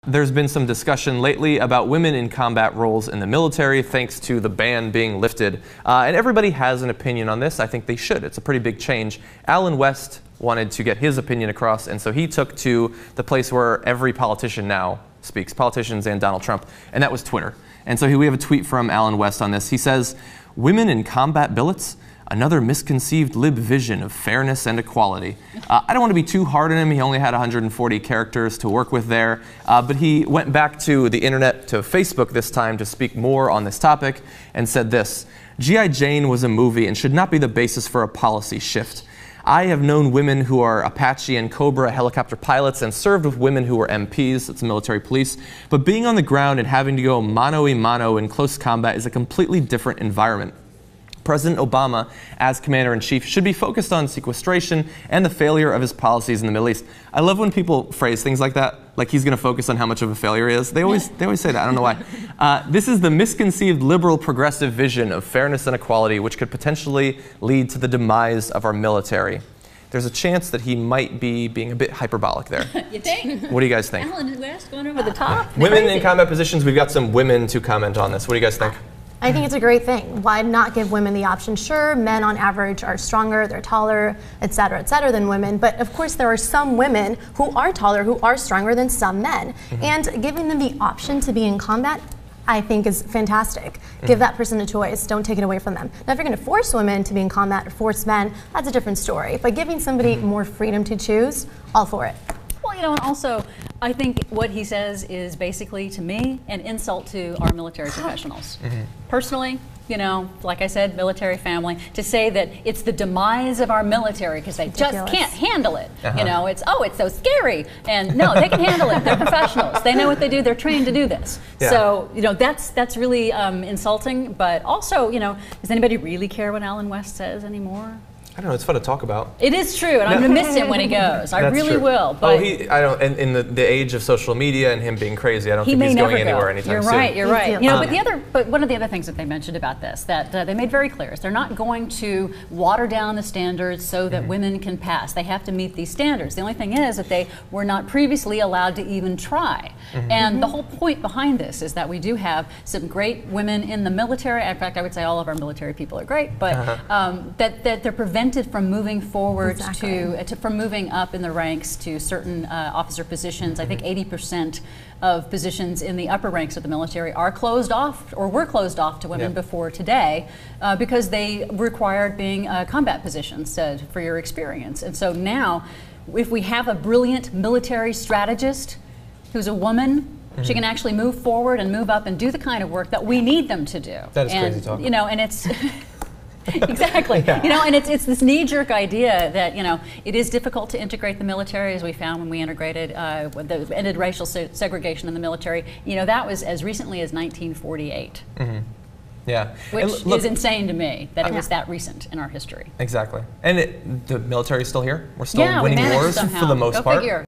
There's been some discussion lately about women in combat roles in the military thanks to the ban being lifted. And everybody has an opinion on this. I think they should. It's a pretty big change. Alan West wanted to get his opinion across, and so he took to the place where every politician now speaks, politicians and Donald Trump, and that was Twitter. And so we have a tweet from Alan West on this. He says, "Women in combat billets? Another misconceived lib vision of fairness and equality." I don't want to be too hard on him. He only had 140 characters to work with there. But he went back to the internet, to Facebook this time, to speak more on this topic and said this: "G.I. Jane was a movie and should not be the basis for a policy shift. I have known women who are Apache and Cobra helicopter pilots and served with women who were MPs, that's military police, but being on the ground and having to go mano-a-mano in close combat is a completely different environment. President Obama, as Commander-in-Chief, should be focused on sequestration and the failure of his policies in the Middle East." I love when people phrase things like that, like he's going to focus on how much of a failure he is. They always say that. I don't know why. This is the misconceived liberal progressive vision of fairness and equality, which could potentially lead to the demise of our military. There's a chance that he might be being a bit hyperbolic there. You think? What do you guys think? Alan West going over the top? Women in combat positions, we've got some women to comment on this. What do you guys think? I think it's a great thing. Why not give women the option? Sure, men on average are stronger, they're taller, et cetera, than women. But of course, there are some women who are taller, who are stronger than some men. And giving them the option to be in combat, I think, is fantastic. Give that person a choice. Don't take it away from them. Now, if you're going to force women to be in combat or force men, that's a different story. But giving somebody more freedom to choose, all for it. Well, you know, and also, I think what he says is basically, to me, an insult to our military professionals. Personally, you know, like I said, military family, to say that it's the demise of our military because they just can't handle it. You know, it's so scary. And no, they can handle it. They're professionals. They know what they do. They're trained to do this. So, you know, that's really insulting. But also, you know, does anybody really care what Alan West says anymore? I don't know. It's fun to talk about. It is true, and I'm going to miss him when he goes. I really will. But I don't. In the age of social media and him being crazy, I don't think he's going anywhere anytime soon. You're right. You know, but one of the other things that they mentioned about this that they made very clear is they're not going to water down the standards so that women can pass. They have to meet these standards. The only thing is that they were not previously allowed to even try. And the whole point behind this is that we do have some great women in the military. In fact, I would say all of our military people are great, but that they're prevented from moving forward from moving up in the ranks to certain officer positions. I think 80% of positions in the upper ranks of the military are closed off or were closed off to women before today because they required being combat positions for your experience. And so now, if we have a brilliant military strategist who's a woman, she can actually move forward and move up and do the kind of work that we need them to do. That is crazy talk. You know, and it's exactly. You know, and it's this knee-jerk idea that, you know, it is difficult to integrate the military, as we found when we integrated, ended racial segregation in the military. You know, that was as recently as 1948. Yeah. Which is insane to me that it was that recent in our history. Exactly. And the military is still here. We're still winning wars for the most part.